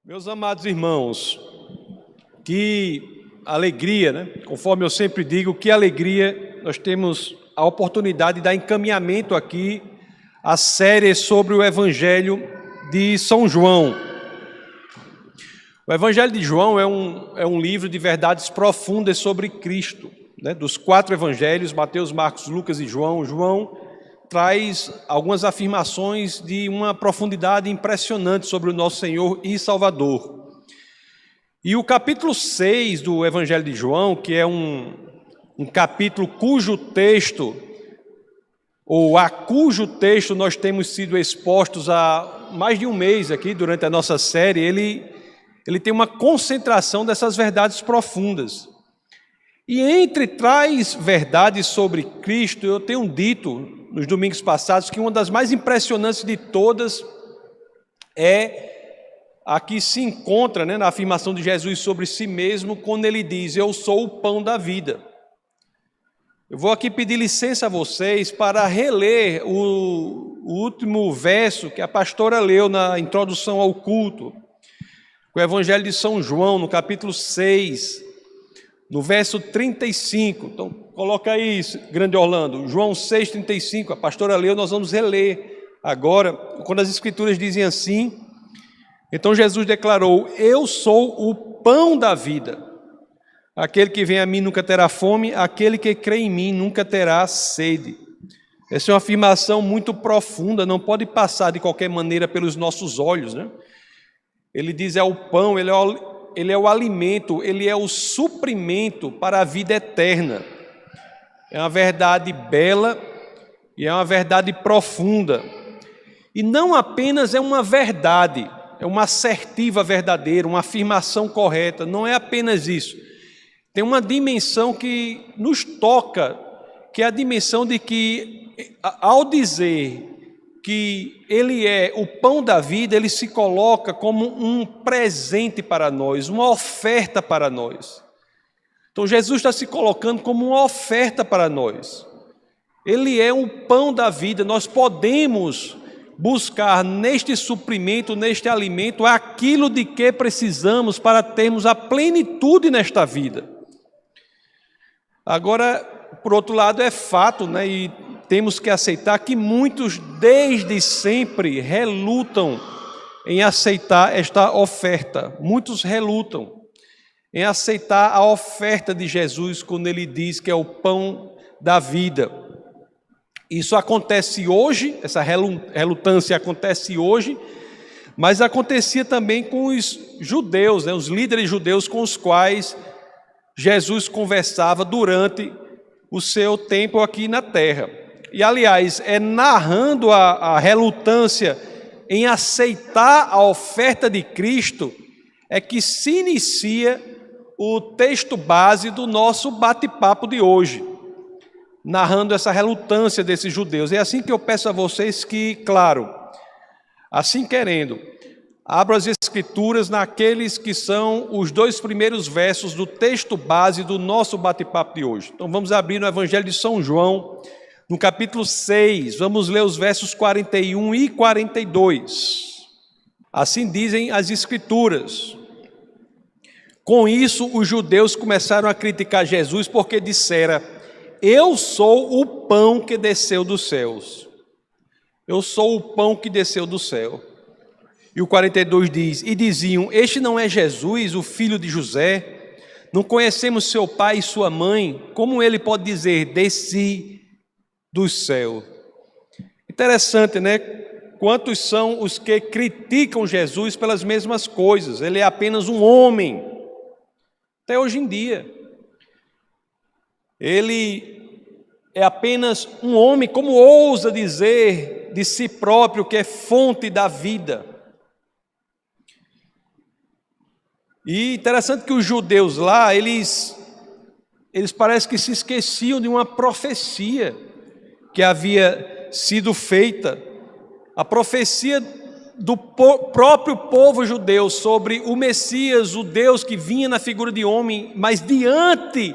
Meus amados irmãos, que alegria, né? Conforme eu sempre digo, que alegria nós temos a oportunidade de dar encaminhamento aqui à série sobre o Evangelho de São João. O Evangelho de João é um livro de verdades profundas sobre Cristo, né? Dos 4 evangelhos, Mateus, Marcos, Lucas e João, traz algumas afirmações de uma profundidade impressionante sobre o nosso Senhor e Salvador. E o capítulo 6 do Evangelho de João, que é um capítulo cujo texto nós temos sido expostos há mais de um mês aqui durante a nossa série, ele tem uma concentração dessas verdades profundas. E entre tais verdades sobre Cristo, eu tenho dito nos domingos passados que uma das mais impressionantes de todas é a que se encontra, né, na afirmação de Jesus sobre si mesmo, quando ele diz: eu sou o pão da vida. Eu vou aqui pedir licença a vocês para reler o último verso que a pastora leu na introdução ao culto, o Evangelho de São João, no capítulo 6, no verso 35. Então, coloca aí, grande Orlando, João 6,35, a pastora leu, nós vamos reler agora, quando as escrituras dizem assim: então Jesus declarou: eu sou o pão da vida, aquele que vem a mim nunca terá fome, aquele que crê em mim nunca terá sede. Essa é uma afirmação muito profunda, não pode passar de qualquer maneira pelos nossos olhos, né? Ele diz: é o pão, ele é o alimento, ele é o suprimento para a vida eterna. É uma verdade bela e é uma verdade profunda. E não apenas é uma verdade, é uma assertiva verdadeira, uma afirmação correta, não é apenas isso. Tem uma dimensão que nos toca, que é a dimensão de que, ao dizer que ele é o pão da vida, ele se coloca como um presente para nós, uma oferta para nós. Então Jesus está se colocando como uma oferta para nós. Ele é o pão da vida, nós podemos buscar neste suprimento, neste alimento, aquilo de que precisamos para termos a plenitude nesta vida. Agora, por outro lado, é fato, né, e temos que aceitar que muitos desde sempre relutam em aceitar esta oferta. Muitos relutam em aceitar a oferta de Jesus quando ele diz que é o pão da vida. Isso acontece hoje, essa relutância acontece hoje, mas acontecia também com os judeus, né, os líderes judeus com os quais Jesus conversava durante o seu tempo aqui na terra. E, aliás, é narrando a relutância em aceitar a oferta de Cristo é que se inicia o texto base do nosso bate-papo de hoje, narrando essa relutância desses judeus. É assim que eu peço a vocês que, claro, assim querendo, abram as Escrituras naqueles que são os 2 primeiros versos do texto base do nosso bate-papo de hoje. Então vamos abrir no Evangelho de São João, no capítulo 6, vamos ler os versos 41 e 42. Assim dizem as Escrituras. Com isso, os judeus começaram a criticar Jesus porque dissera: eu sou o pão que desceu dos céus. Eu sou o pão que desceu do céu. E o 42 diz: e diziam: este não é Jesus, o filho de José? Não conhecemos seu pai e sua mãe? Como ele pode dizer: desci do céu? Interessante, né? Quantos são os que criticam Jesus pelas mesmas coisas? Ele é apenas um homem. Até hoje em dia. Ele é apenas um homem, como ousa dizer de si próprio que é fonte da vida. E interessante que os judeus lá, eles parecem que se esqueciam de uma profecia que havia sido feita, a profecia do próprio povo judeu sobre o Messias, o Deus que vinha na figura de homem, mas diante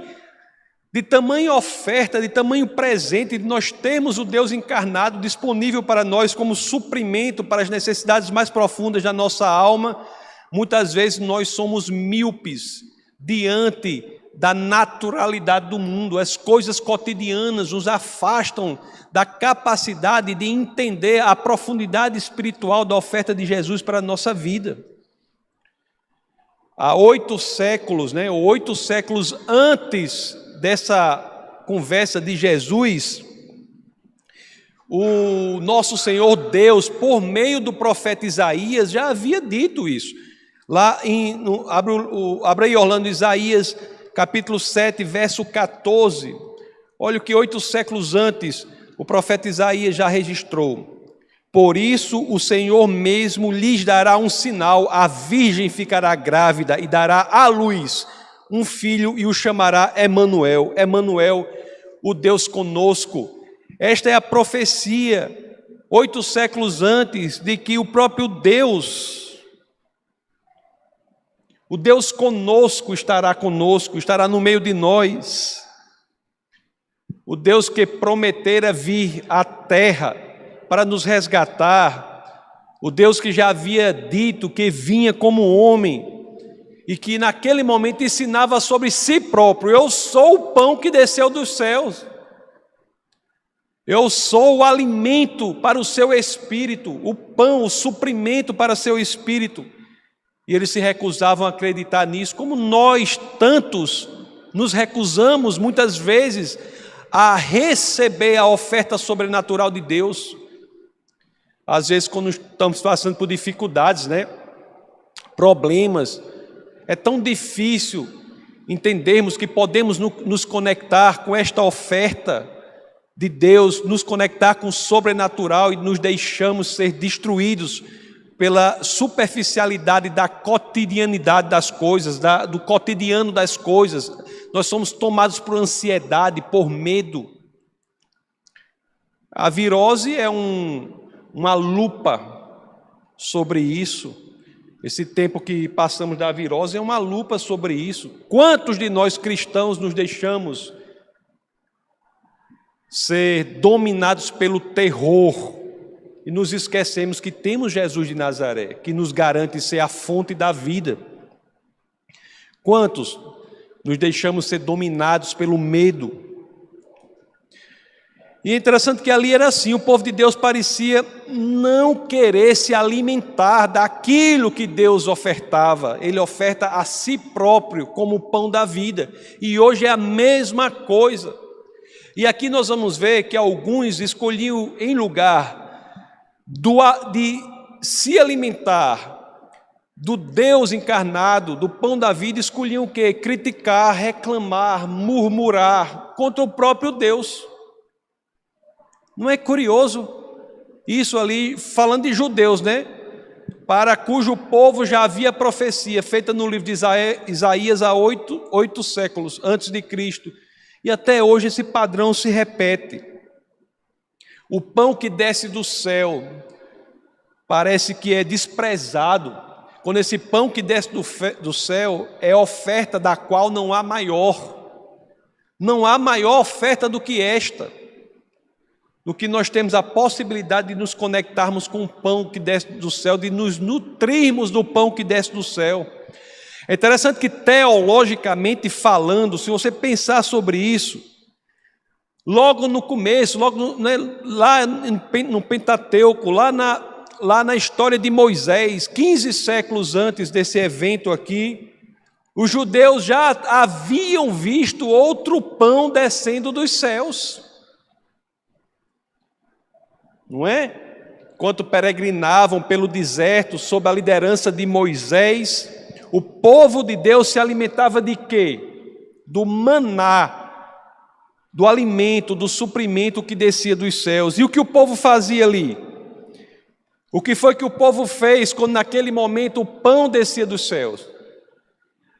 de tamanha oferta, de tamanho presente, de nós termos o Deus encarnado disponível para nós como suprimento para as necessidades mais profundas da nossa alma, Muitas vezes nós somos míopes diante da naturalidade do mundo. As coisas cotidianas nos afastam da capacidade de entender a profundidade espiritual da oferta de Jesus para a nossa vida. Há 8 séculos, 8 séculos antes dessa conversa de Jesus, o nosso Senhor Deus, por meio do profeta Isaías, já havia dito isso. Lá abre aí, Orlando, Isaías, capítulo 7, verso 14. Olha o que 8 séculos antes o profeta Isaías já registrou. Por isso o Senhor mesmo lhes dará um sinal, a virgem ficará grávida e dará à luz um filho e o chamará Emanuel. Emanuel, o Deus conosco. Esta é a profecia, 8 séculos antes, de que o próprio Deus, o Deus conosco, estará no meio de nós. O Deus que prometera vir à terra para nos resgatar, o Deus que já havia dito que vinha como homem e que naquele momento ensinava sobre si próprio: eu sou o pão que desceu dos céus, eu sou o alimento para o seu espírito, o pão, o suprimento para o seu espírito. E eles se recusavam a acreditar nisso, como nós tantos nos recusamos muitas vezes a receber a oferta sobrenatural de Deus. Às vezes, quando estamos passando por dificuldades, problemas, é tão difícil entendermos que podemos nos conectar com esta oferta de Deus, nos conectar com o sobrenatural, e nos deixamos ser destruídos pela superficialidade da cotidianidade das coisas, do cotidiano das coisas. Nós somos tomados por ansiedade, por medo. A virose é uma lupa sobre isso. Esse tempo que passamos da virose é uma lupa sobre isso. Quantos de nós cristãos nos deixamos ser dominados pelo terror e nos esquecemos que temos Jesus de Nazaré, que nos garante ser a fonte da vida? Quantos nos deixamos ser dominados pelo medo? E é interessante que ali era assim, o povo de Deus parecia não querer se alimentar daquilo que Deus ofertava. Ele oferta a si próprio como o pão da vida. E hoje é a mesma coisa. E aqui nós vamos ver que alguns escolhiam, em lugar de se alimentar do Deus encarnado, do pão da vida, escolhiam o quê? Criticar, reclamar, murmurar contra o próprio Deus. Não é curioso isso ali, falando de judeus, para cujo povo já havia profecia feita no livro de Isaías há 8 séculos antes de Cristo, e até hoje esse padrão se repete. O pão que desce do céu parece que é desprezado, quando esse pão que desce do céu é oferta da qual não há maior oferta do que esta, do que nós temos a possibilidade de nos conectarmos com o pão que desce do céu, de nos nutrirmos do pão que desce do céu. É interessante que, teologicamente falando, se você pensar sobre isso, logo no começo, lá no Pentateuco, lá na história de Moisés, 15 séculos antes desse evento aqui, os judeus já haviam visto outro pão descendo dos céus. Não é? Enquanto peregrinavam pelo deserto sob a liderança de Moisés, o povo de Deus se alimentava de quê? Do maná, do alimento, do suprimento que descia dos céus. E o que o povo fazia ali? O que foi que o povo fez quando naquele momento o pão descia dos céus?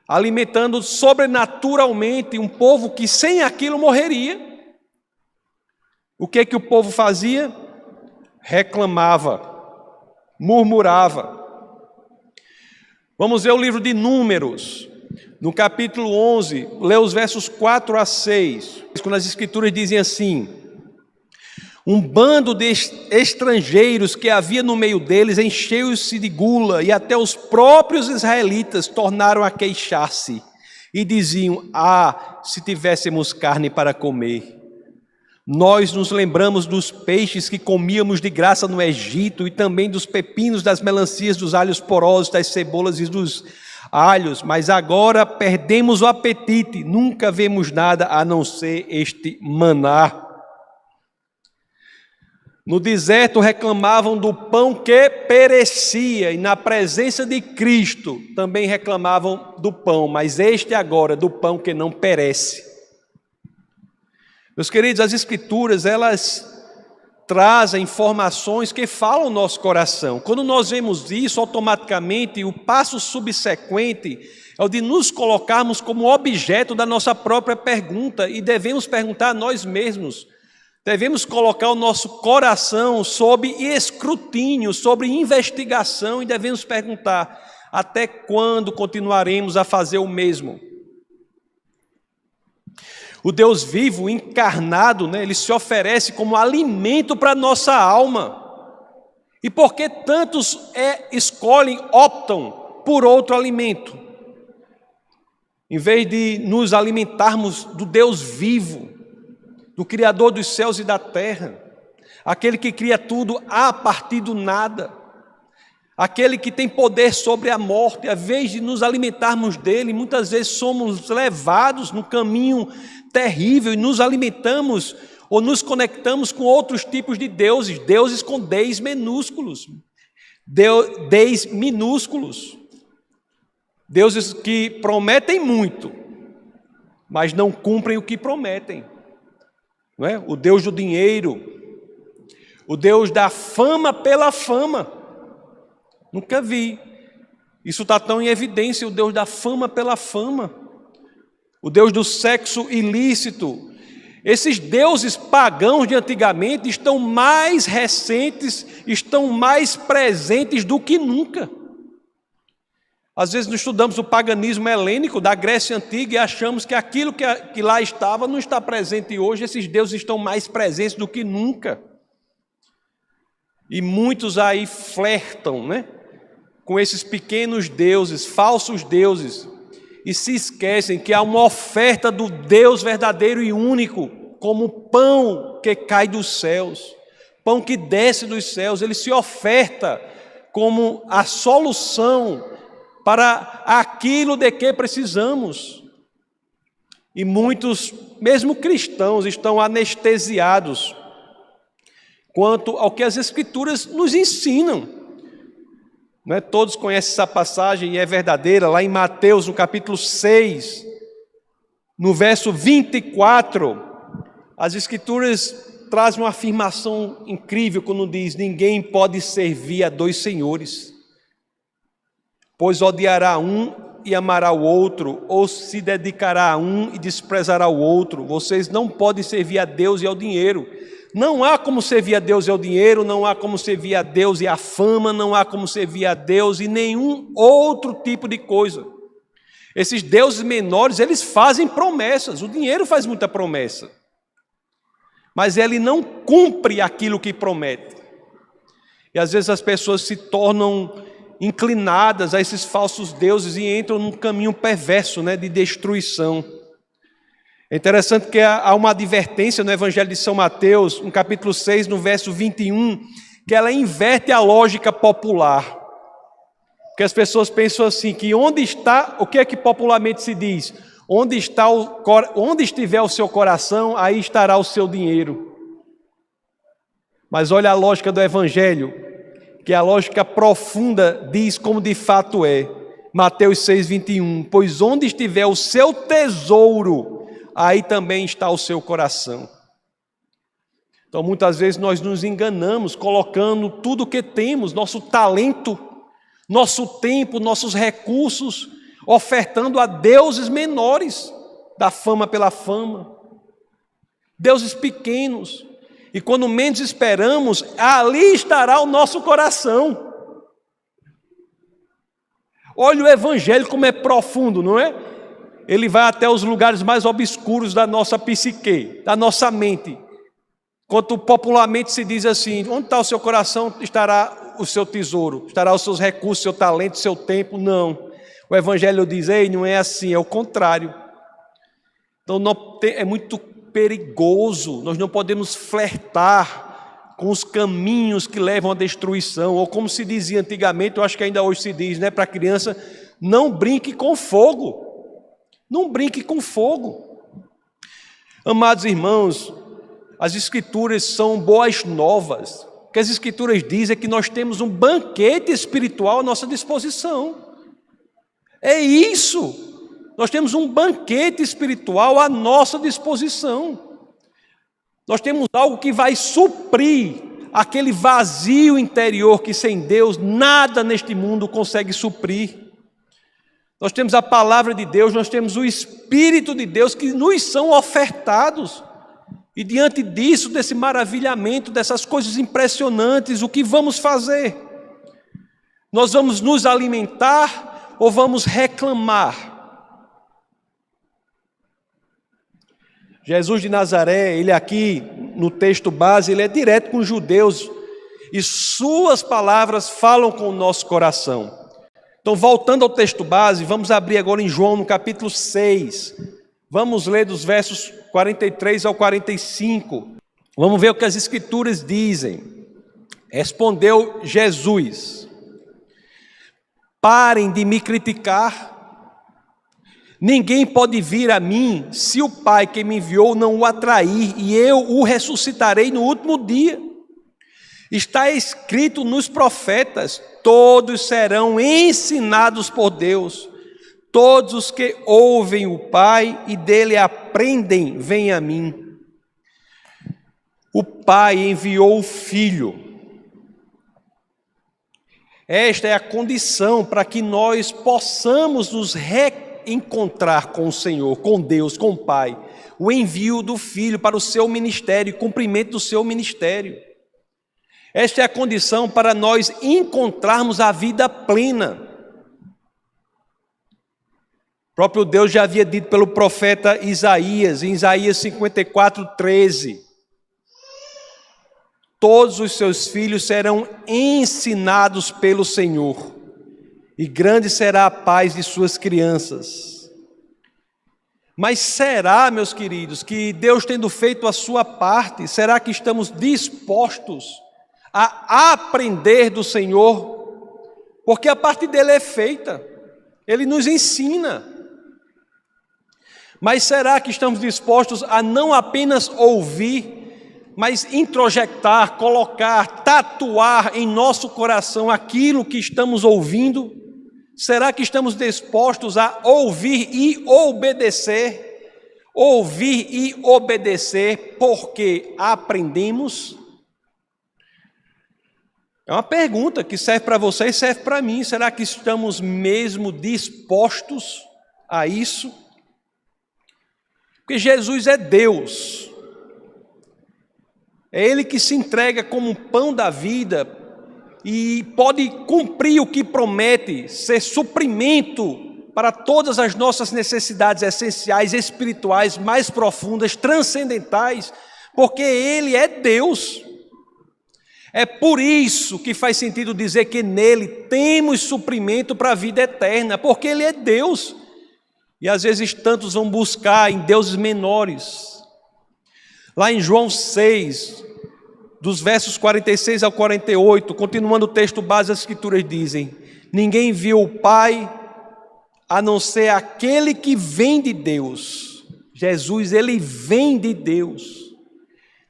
Alimentando sobrenaturalmente um povo que sem aquilo morreria. O que que o povo fazia? Reclamava, murmurava. Vamos ver o livro de Números, no capítulo 11, lê os versos 4 a 6, quando as escrituras dizem assim: Um bando de estrangeiros que havia no meio deles encheu-se de gula, e até os próprios israelitas tornaram a queixar-se e diziam: ah, se tivéssemos carne para comer. Nós nos lembramos dos peixes que comíamos de graça no Egito, e também dos pepinos, das melancias, dos alhos porosos, das cebolas e dos alhos, mas agora perdemos o apetite, nunca vemos nada a não ser este maná. No deserto reclamavam do pão que perecia, e na presença de Cristo também reclamavam do pão, mas este agora, do pão que não perece. Meus queridos, as Escrituras, elas trazem informações que falam o nosso coração. Quando nós vemos isso, automaticamente, o passo subsequente é o de nos colocarmos como objeto da nossa própria pergunta, e devemos perguntar a nós mesmos. Devemos colocar o nosso coração sob escrutínio, sobre investigação, e devemos perguntar: até quando continuaremos a fazer o mesmo? O Deus vivo, encarnado, ele se oferece como alimento para a nossa alma. E por que tantos optam por outro alimento? Em vez de nos alimentarmos do Deus vivo, do Criador dos céus e da terra, aquele que cria tudo a partir do nada, aquele que tem poder sobre a morte, ao invés de nos alimentarmos dele, muitas vezes somos levados no caminho terrível e nos alimentamos ou nos conectamos com outros tipos de deuses, deuses com Ds minúsculos, Ds minúsculos, deuses que prometem muito, mas não cumprem o que prometem. Não é? O Deus do dinheiro, o Deus da fama pela fama. Nunca vi. Isso está tão em evidência, o Deus da fama pela fama. O Deus do sexo ilícito. Esses deuses pagãos de antigamente estão mais recentes, estão mais presentes do que nunca. Às vezes nós estudamos o paganismo helênico da Grécia Antiga e achamos que aquilo que lá estava não está presente hoje. Esses deuses estão mais presentes do que nunca. E muitos aí flertam, com esses pequenos deuses, falsos deuses, e se esquecem que há uma oferta do Deus verdadeiro e único, como pão que cai dos céus, pão que desce dos céus. Ele se oferta como a solução para aquilo de que precisamos. E muitos, mesmo cristãos, estão anestesiados quanto ao que as Escrituras nos ensinam. Todos conhecem essa passagem e é verdadeira, lá em Mateus, no capítulo 6, no verso 24, as Escrituras trazem uma afirmação incrível quando diz: ninguém pode servir a dois senhores, pois odiará um e amará o outro, ou se dedicará a um e desprezará o outro. Vocês não podem servir a Deus e ao dinheiro. Não há como servir a Deus e ao dinheiro, não há como servir a Deus e à fama, não há como servir a Deus e nenhum outro tipo de coisa. Esses deuses menores, eles fazem promessas, o dinheiro faz muita promessa, mas ele não cumpre aquilo que promete. E às vezes as pessoas se tornam inclinadas a esses falsos deuses e entram num caminho perverso, de destruição. É interessante que há uma advertência no Evangelho de São Mateus, no capítulo 6, no verso 21, que ela inverte a lógica popular. Porque as pessoas pensam assim, que onde está, o que é que popularmente se diz? Onde estiver o seu coração, aí estará o seu dinheiro. Mas olha a lógica do Evangelho, que a lógica profunda diz como de fato é. Mateus 6, 21, pois onde estiver o seu tesouro, aí também está o seu coração. Então, muitas vezes nós nos enganamos colocando tudo o que temos, nosso talento, nosso tempo, nossos recursos, ofertando a deuses menores, da fama pela fama, deuses pequenos. E quando menos esperamos, ali estará o nosso coração. Olha o Evangelho como é profundo, não é? Ele vai até os lugares mais obscuros da nossa psique, da nossa mente. Quanto popularmente se diz assim, onde está o seu coração, estará o seu tesouro, estará os seus recursos, seu talento, seu tempo. Não. O Evangelho diz, ei, não é assim, é o contrário. Então é muito perigoso, nós não podemos flertar com os caminhos que levam à destruição, ou como se dizia antigamente, eu acho que ainda hoje se diz, né, para a criança, não brinque com fogo. Não brinque com fogo. Amados irmãos, as Escrituras são boas novas. O que as Escrituras dizem é que nós temos um banquete espiritual à nossa disposição. É isso. Nós temos um banquete espiritual à nossa disposição. Nós temos algo que vai suprir aquele vazio interior que sem Deus nada neste mundo consegue suprir. Nós temos a palavra de Deus, nós temos o Espírito de Deus que nos são ofertados. E diante disso, desse maravilhamento, dessas coisas impressionantes, o que vamos fazer? Nós vamos nos alimentar ou vamos reclamar? Jesus de Nazaré, ele aqui no texto base, ele é direto com os judeus e suas palavras falam com o nosso coração. Então, voltando ao texto base, vamos abrir agora em João, no capítulo 6. Vamos ler dos versos 43 ao 45. Vamos ver o que as Escrituras dizem. Respondeu Jesus: parem de me criticar. Ninguém pode vir a mim se o Pai que me enviou não o atrair, e eu o ressuscitarei no último dia. Está escrito nos profetas: todos serão ensinados por Deus. Todos os que ouvem o Pai e dele aprendem, vêm a mim. O Pai enviou o Filho. Esta é a condição para que nós possamos nos reencontrar com o Senhor, com Deus, com o Pai. O envio do Filho para o seu ministério, o cumprimento do seu ministério. Esta é a condição para nós encontrarmos a vida plena. O próprio Deus já havia dito pelo profeta Isaías, em Isaías 54:13. Todos os seus filhos serão ensinados pelo Senhor, e grande será a paz de suas crianças. Mas será, meus queridos, que Deus tendo feito a sua parte, será que estamos dispostos a aprender do Senhor? Porque a parte dele é feita, ele nos ensina. Mas será que estamos dispostos a não apenas ouvir, mas introjectar, colocar, tatuar em nosso coração aquilo que estamos ouvindo? Será que estamos dispostos a ouvir e obedecer? Ouvir e obedecer porque aprendemos? É uma pergunta que serve para você e serve para mim. Será que estamos mesmo dispostos a isso? Porque Jesus é Deus. É Ele que se entrega como um pão da vida e pode cumprir o que promete, ser suprimento para todas as nossas necessidades essenciais, espirituais, mais profundas, transcendentais, porque Ele é Deus. É por isso que faz sentido dizer que nele temos suprimento para a vida eterna, porque Ele é Deus. E às vezes tantos vão buscar em deuses menores. Lá em João 6, dos versos 46 ao 48, continuando o texto base, as Escrituras dizem: ninguém viu o Pai a não ser aquele que vem de Deus. Jesus, ele vem de Deus.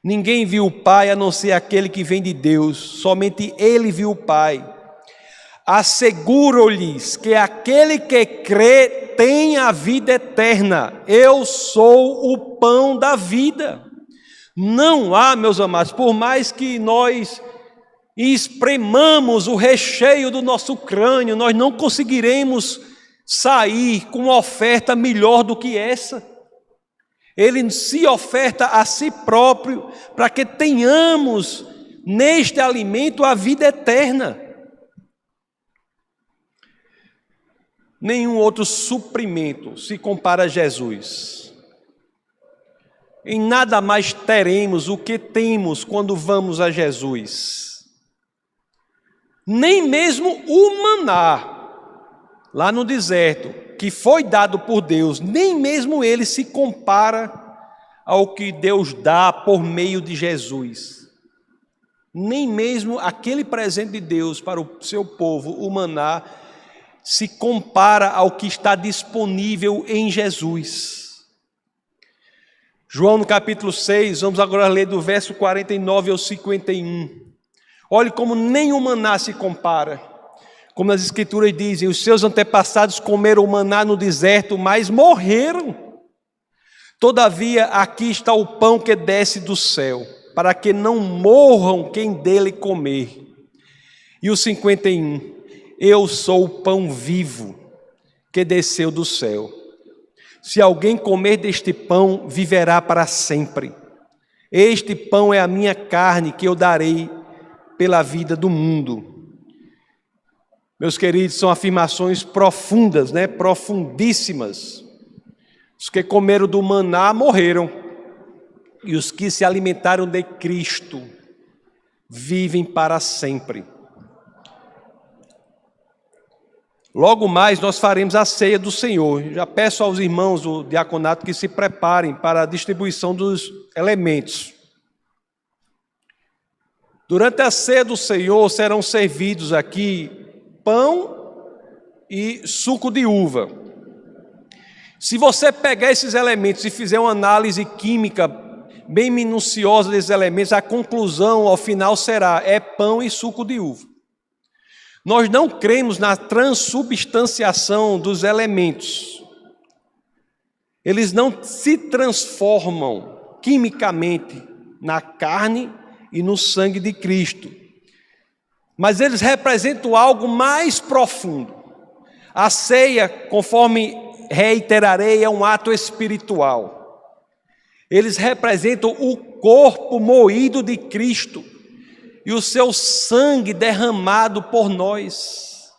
Ninguém viu o Pai a não ser aquele que vem de Deus. Somente ele viu o Pai. Asseguro-lhes que aquele que crê tem a vida eterna. Eu sou o pão da vida. Não há, meus amados, por mais que nós espremamos o recheio do nosso crânio, nós não conseguiremos sair com uma oferta melhor do que essa. Ele se oferta a si próprio para que tenhamos neste alimento a vida eterna. Nenhum outro suprimento se compara a Jesus. em nada mais teremos o que temos quando vamos a Jesus. Nem mesmo o maná, lá no deserto, que foi dado por Deus, nem mesmo ele se compara ao que Deus dá por meio de Jesus. Nem mesmo aquele presente de Deus para o seu povo, o maná, se compara ao que está disponível em Jesus. João no capítulo 6, vamos agora ler do verso 49 ao 51. Olhe como nem o maná se compara. Como as escrituras dizem, os seus antepassados comeram o maná no deserto, mas morreram. Todavia, aqui está o pão que desce do céu, para que não morram quem dele comer. E o 51, eu sou o pão vivo que desceu do céu. Se alguém comer deste pão, viverá para sempre. Este pão é a minha carne que eu darei pela vida do mundo. Meus queridos, são afirmações profundas, profundíssimas. Os que comeram do maná morreram, e os que se alimentaram de Cristo vivem para sempre. Logo mais nós faremos a ceia do Senhor. Já peço aos irmãos do diaconato que se preparem para a distribuição dos elementos. Durante a ceia do Senhor serão servidos aqui pão e suco de uva. Se você pegar esses elementos e fizer uma análise química bem minuciosa desses elementos, a conclusão ao final será: é pão e suco de uva. Nós não cremos na transubstanciação dos elementos. Eles não se transformam quimicamente na carne e no sangue de Cristo. Mas eles representam algo mais profundo. A ceia, conforme reiterarei, é um ato espiritual. Eles representam o corpo moído de Cristo e o seu sangue derramado por nós.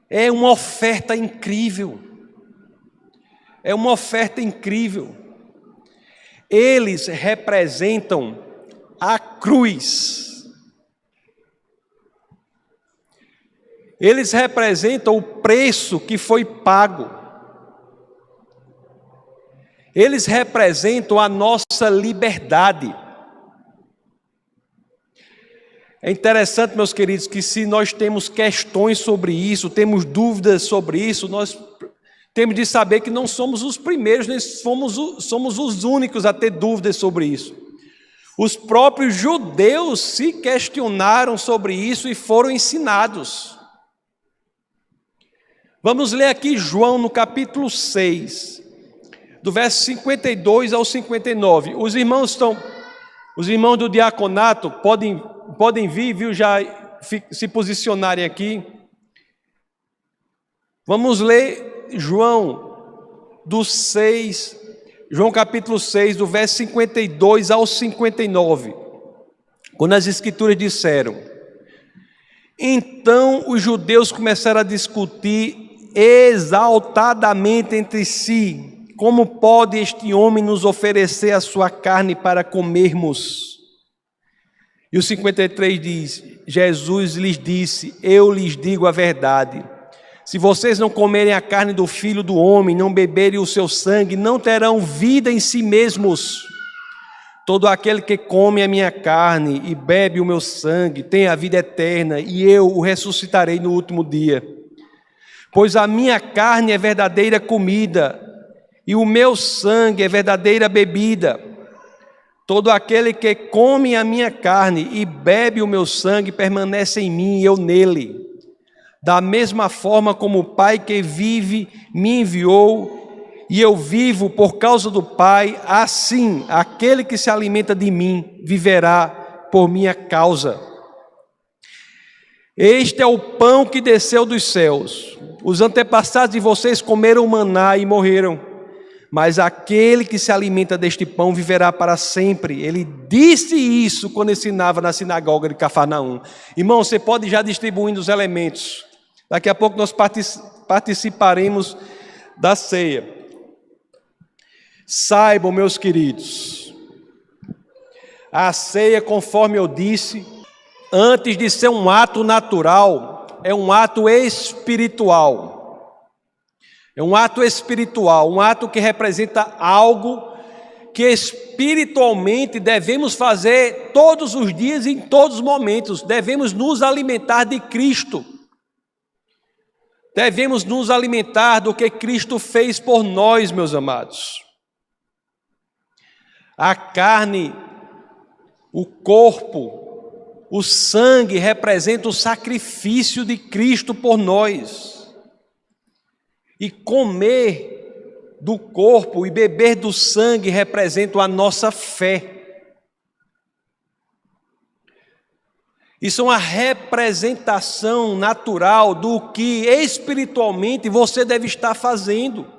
É uma oferta incrível. É uma oferta incrível. Eles representam a cruz. Eles representam o preço que foi pago. Eles representam a nossa liberdade. É interessante, meus queridos, que se nós temos questões sobre isso, temos dúvidas sobre isso, nós temos de saber que não somos os primeiros, nem somos os únicos a ter dúvidas sobre isso. Os próprios judeus se questionaram sobre isso e foram ensinados. Vamos ler aqui João no capítulo 6, do verso 52 ao 59. Os irmãos do diaconato podem vir, viu, já se posicionarem aqui. Vamos ler João capítulo 6, do verso 52 ao 59. Quando as escrituras disseram: então os judeus começaram a discutir exaltadamente entre si: como pode este homem nos oferecer a sua carne para comermos? E o 53 diz: Jesus lhes disse: eu lhes digo a verdade, se vocês não comerem a carne do Filho do Homem, não beberem o seu sangue, não terão vida em si mesmos. Todo aquele que come a minha carne e bebe o meu sangue tem a vida eterna, e eu o ressuscitarei no último dia. Pois a minha carne é verdadeira comida, e o meu sangue é verdadeira bebida. Todo aquele que come a minha carne e bebe o meu sangue permanece em mim e eu nele. Da mesma forma como o Pai que vive me enviou, e eu vivo por causa do Pai, assim aquele que se alimenta de mim viverá por minha causa. Este é o pão que desceu dos céus. Os antepassados de vocês comeram maná e morreram, mas aquele que se alimenta deste pão viverá para sempre. Ele disse isso quando ensinava na sinagoga de Cafarnaum. Irmão, você pode ir já distribuindo os elementos. Daqui a pouco nós participaremos da ceia. Saibam, meus queridos, a ceia, conforme eu disse, antes de ser um ato natural, é um ato espiritual. É um ato espiritual, um ato que representa algo que espiritualmente devemos fazer todos os dias e em todos os momentos. Devemos nos alimentar de Cristo. Devemos nos alimentar do que Cristo fez por nós, meus amados. A carne, o corpo, o sangue representa o sacrifício de Cristo por nós. E comer do corpo e beber do sangue representam a nossa fé. Isso é uma representação natural do que espiritualmente você deve estar fazendo.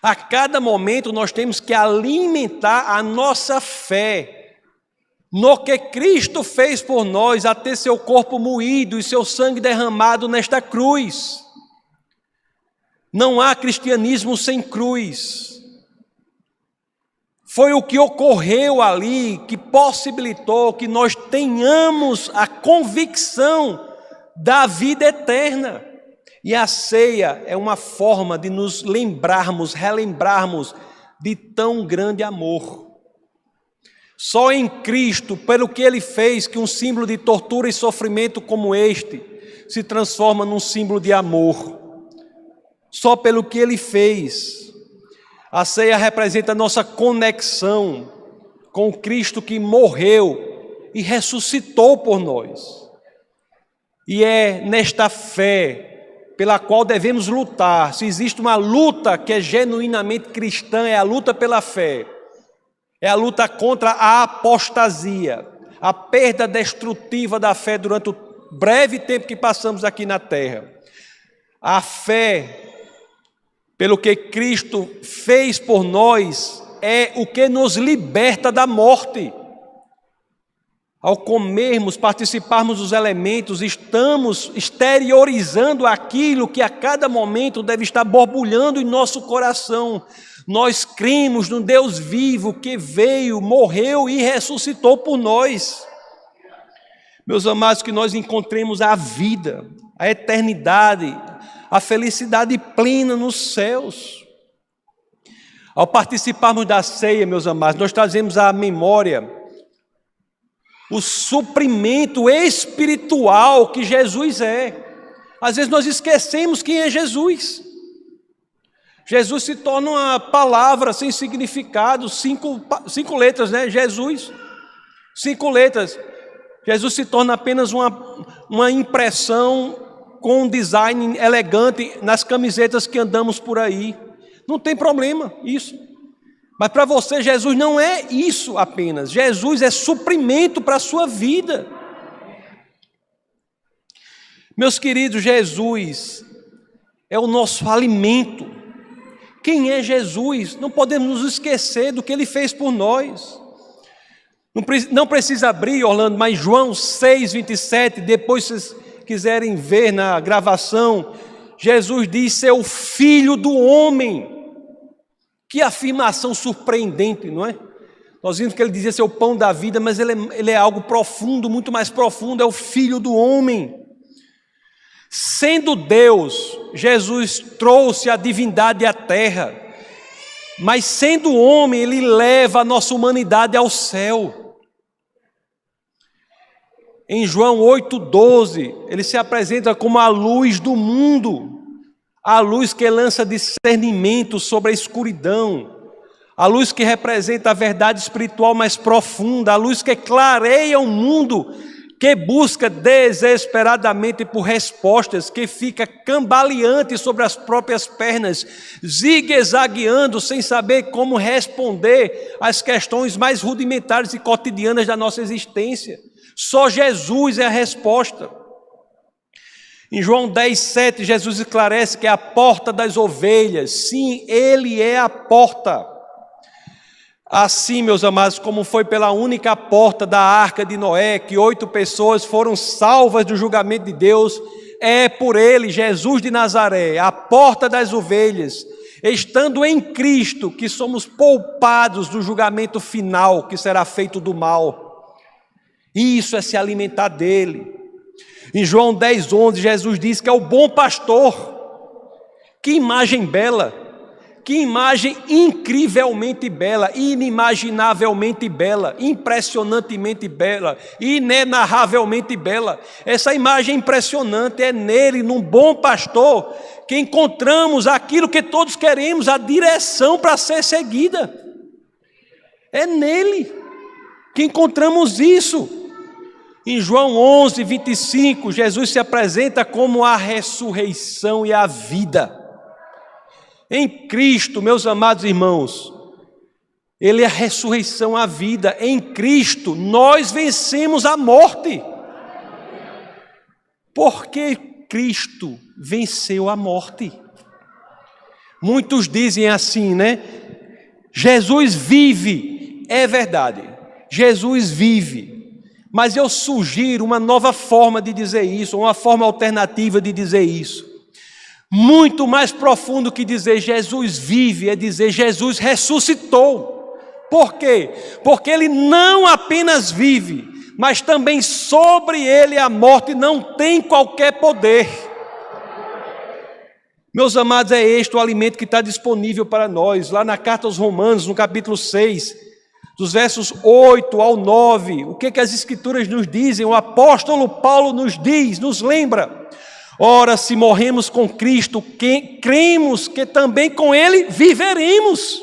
A cada momento nós temos que alimentar a nossa fé no que Cristo fez por nós, a ter seu corpo moído e seu sangue derramado nesta cruz. Não há cristianismo sem cruz. Foi o que ocorreu ali que possibilitou que nós tenhamos a convicção da vida eterna. E a ceia é uma forma de nos lembrarmos, relembrarmos de tão grande amor. Só em Cristo, pelo que Ele fez, que um símbolo de tortura e sofrimento como este se transforma num símbolo de amor. Só pelo que Ele fez. A ceia representa a nossa conexão com Cristo que morreu e ressuscitou por nós. E é nesta fé pela qual devemos lutar. Se existe uma luta que é genuinamente cristã, é a luta pela fé. É a luta contra a apostasia, a perda destrutiva da fé durante o breve tempo que passamos aqui na terra. A fé, pelo que Cristo fez por nós, é o que nos liberta da morte. Ao comermos, participarmos dos elementos, estamos exteriorizando aquilo que a cada momento deve estar borbulhando em nosso coração. Nós cremos no Deus vivo que veio, morreu e ressuscitou por nós. Meus amados, que nós encontremos a vida, a eternidade, a felicidade plena nos céus. Ao participarmos da ceia, meus amados, nós trazemos à memória o suprimento espiritual que Jesus é. Às vezes nós esquecemos quem é Jesus. Jesus se torna uma palavra sem significado, cinco letras, né? Jesus, 5 letras. Jesus se torna apenas uma impressão com um design elegante nas camisetas que andamos por aí. Não tem problema isso. Mas para você, Jesus não é isso apenas. Jesus é suprimento para a sua vida. Meus queridos, Jesus é o nosso alimento. Quem é Jesus? Não podemos nos esquecer do que Ele fez por nós. Não precisa abrir, Orlando, mas João 6:27, depois se vocês quiserem ver na gravação, Jesus diz ser o Filho do Homem. Que afirmação surpreendente, não é? Nós vimos que ele dizia ser o pão da vida, mas ele é algo profundo, muito mais profundo, é o Filho do Homem. Sendo Deus, Jesus trouxe a divindade à terra, mas sendo homem, ele leva a nossa humanidade ao céu. Em João 8:12, ele se apresenta como a luz do mundo, a luz que lança discernimento sobre a escuridão, a luz que representa a verdade espiritual mais profunda, a luz que clareia o mundo, que busca desesperadamente por respostas, que fica cambaleante sobre as próprias pernas, zigue-zagueando sem saber como responder às questões mais rudimentares e cotidianas da nossa existência. Só Jesus é a resposta. Em João 10:7, Jesus esclarece que é a porta das ovelhas. Sim, Ele é a porta. Assim, meus amados, como foi pela única porta da arca de Noé, que 8 pessoas foram salvas do julgamento de Deus, é por Ele, Jesus de Nazaré, a porta das ovelhas. estando em Cristo, que somos poupados do julgamento final que será feito do mal. Isso é se alimentar dele. Em João 10:11, Jesus diz que é o bom pastor. Que imagem bela! Que imagem incrivelmente bela, inimaginavelmente bela, impressionantemente bela, inenarravelmente bela. Essa imagem impressionante é nele, num bom pastor, que encontramos aquilo que todos queremos, a direção para ser seguida. É nele que encontramos isso. Em João 11:25, Jesus se apresenta como a ressurreição e a vida. Em Cristo, meus amados irmãos, Ele é a ressurreição, a vida. Em Cristo, nós vencemos a morte. Porque Cristo venceu a morte. Muitos dizem assim, né? Jesus vive. É verdade, Jesus vive. Mas eu sugiro uma nova forma de dizer isso, uma forma alternativa de dizer isso. Muito mais profundo que dizer Jesus vive, é dizer Jesus ressuscitou. Por quê? Porque Ele não apenas vive, mas também sobre Ele a morte não tem qualquer poder. Meus amados, é este o alimento que está disponível para nós. Lá na carta aos Romanos, no capítulo 6, dos versos 8 ao 9, o que as Escrituras nos dizem? O apóstolo Paulo nos diz, nos lembra: ora, se morremos com Cristo, cremos que também com Ele viveremos.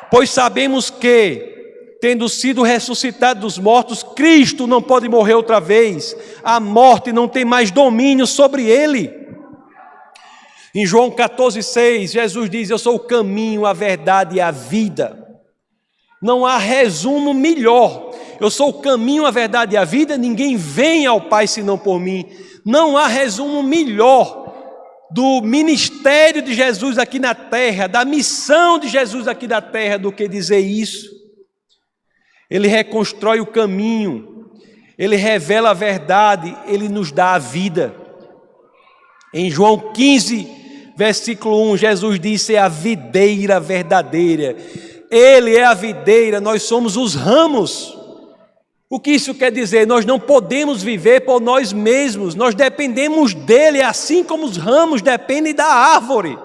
Pois sabemos que, tendo sido ressuscitado dos mortos, Cristo não pode morrer outra vez. A morte não tem mais domínio sobre Ele. Em João 14:6, Jesus diz: eu sou o caminho, a verdade e a vida. Não há resumo melhor. Eu sou o caminho, a verdade e a vida. Ninguém vem ao Pai senão por mim. Não há resumo melhor do ministério de Jesus aqui na terra, da missão de Jesus aqui na terra, do que dizer isso. Ele reconstrói o caminho, Ele revela a verdade, Ele nos dá a vida. Em João 15, versículo 1, Jesus disse: é a videira verdadeira. Ele é a videira, nós somos os ramos. O que isso quer dizer? Nós não podemos viver por nós mesmos, nós dependemos dele, assim como os ramos dependem da árvore.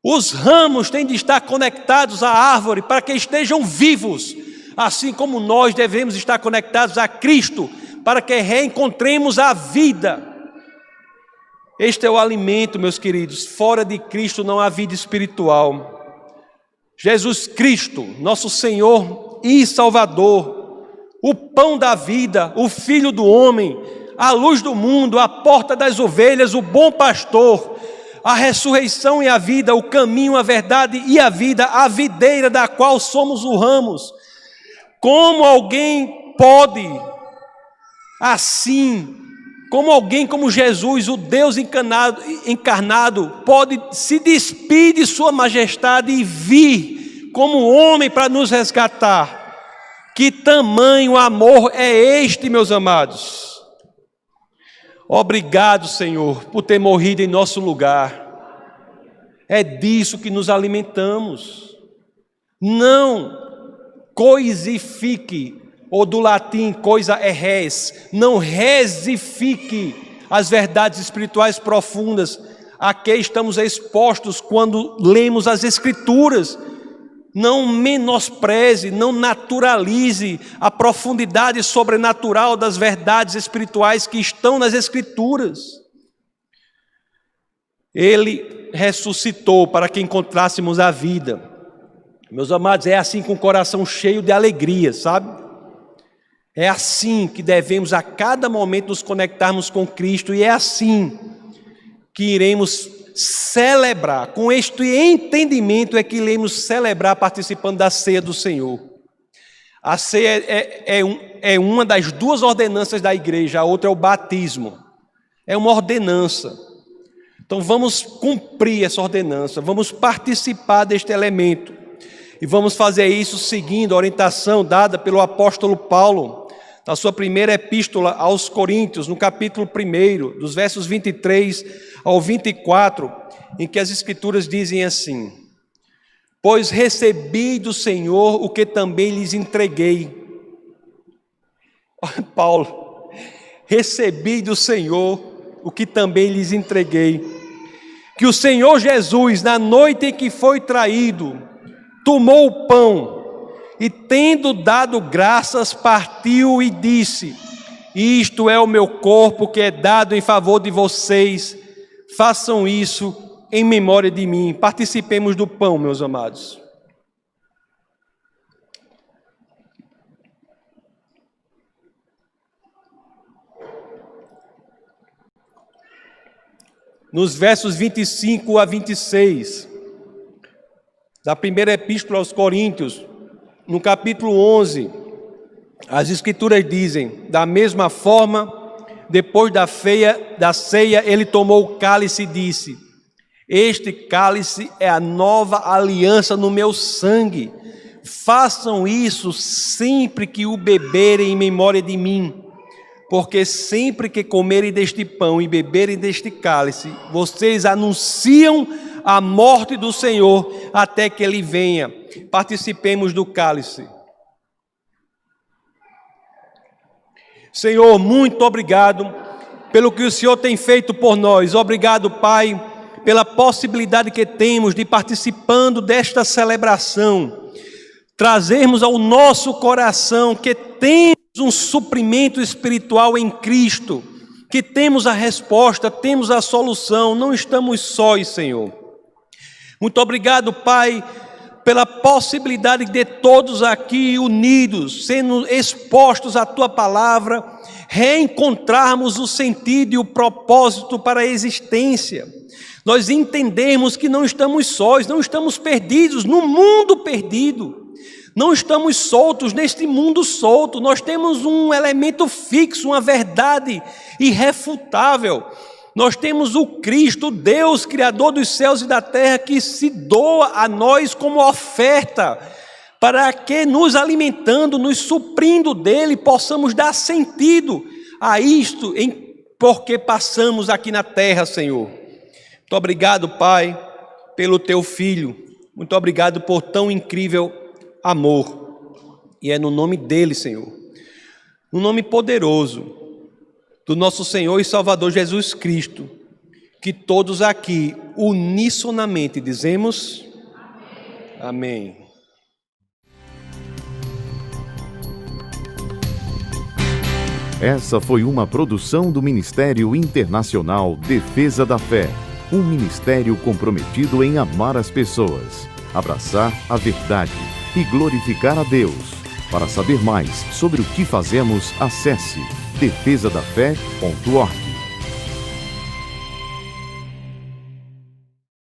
Os ramos têm de estar conectados à árvore para que estejam vivos, assim como nós devemos estar conectados a Cristo, para que reencontremos a vida. Este é o alimento, meus queridos. Fora de Cristo não há vida espiritual. Jesus Cristo, nosso Senhor e Salvador, o pão da vida, o Filho do homem, a luz do mundo, a porta das ovelhas, o bom pastor, a ressurreição e a vida, o caminho, a verdade e a vida, a videira da qual somos os ramos. Como alguém pode, assim, como alguém como Jesus, o Deus encarnado, pode se despir de sua majestade e vir como homem para nos resgatar? Que tamanho amor é este, meus amados? Obrigado, Senhor, por ter morrido em nosso lugar. É disso que nos alimentamos. Não coisifique, ou do latim coisa é res, não resifique as verdades espirituais profundas a que estamos expostos quando lemos as Escrituras. Não menospreze, não naturalize a profundidade sobrenatural das verdades espirituais que estão nas Escrituras. Ele ressuscitou para que encontrássemos a vida. Meus amados, é assim com o coração cheio de alegria, sabe? É assim que devemos a cada momento nos conectarmos com Cristo, e é assim que iremos celebrar, com este entendimento é que iremos celebrar participando da ceia do Senhor. A ceia é uma das duas ordenanças da igreja, a outra é o batismo. É uma ordenança. Então vamos cumprir essa ordenança, vamos participar deste elemento. E vamos fazer isso seguindo a orientação dada pelo apóstolo Paulo na sua primeira epístola aos Coríntios, no capítulo 1, dos versos 23 ao 24, em que as Escrituras dizem assim: pois recebi do Senhor o que também lhes entreguei. Paulo, recebi do Senhor o que também lhes entreguei, que o Senhor Jesus, na noite em que foi traído, tomou o pão e, tendo dado graças, partiu e disse: isto é o meu corpo que é dado em favor de vocês, façam isso em memória de mim. Participemos do pão, meus amados. Nos versos 25 a 26, da primeira epístola aos Coríntios, no capítulo 11, as Escrituras dizem: da mesma forma, depois da ceia, ele tomou o cálice e disse: este cálice é a nova aliança no meu sangue. Façam isso sempre que o beberem em memória de mim. Porque sempre que comerem deste pão e beberem deste cálice, vocês anunciam a morte do Senhor até que Ele venha. Participemos do cálice. Senhor, muito obrigado pelo que o Senhor tem feito por nós. Obrigado, Pai, pela possibilidade que temos de, participando desta celebração, trazermos ao nosso coração que temos um suprimento espiritual em Cristo, que temos a resposta, temos a solução, não estamos sós, Senhor. Muito obrigado, Pai, pela possibilidade de todos aqui unidos, sendo expostos à Tua palavra, reencontrarmos o sentido e o propósito para a existência. Nós entendemos que não estamos sós, não estamos perdidos no mundo perdido. Não estamos soltos neste mundo solto, nós temos um elemento fixo, uma verdade irrefutável. Nós temos o Cristo, Deus, Criador dos céus e da terra, que se doa a nós como oferta, para que, nos alimentando, nos suprindo dele, possamos dar sentido a isto, porque passamos aqui na terra, Senhor. Muito obrigado, Pai, pelo Teu Filho. Muito obrigado por tão incrível amor, e é no nome dele, Senhor, no nome poderoso do nosso Senhor e Salvador Jesus Cristo, que todos aqui unissonamente dizemos amém. Essa foi uma produção do Ministério Internacional Defesa da Fé, um ministério comprometido em amar as pessoas, abraçar a verdade e glorificar a Deus. Para saber mais sobre o que fazemos, acesse defesadafé.org.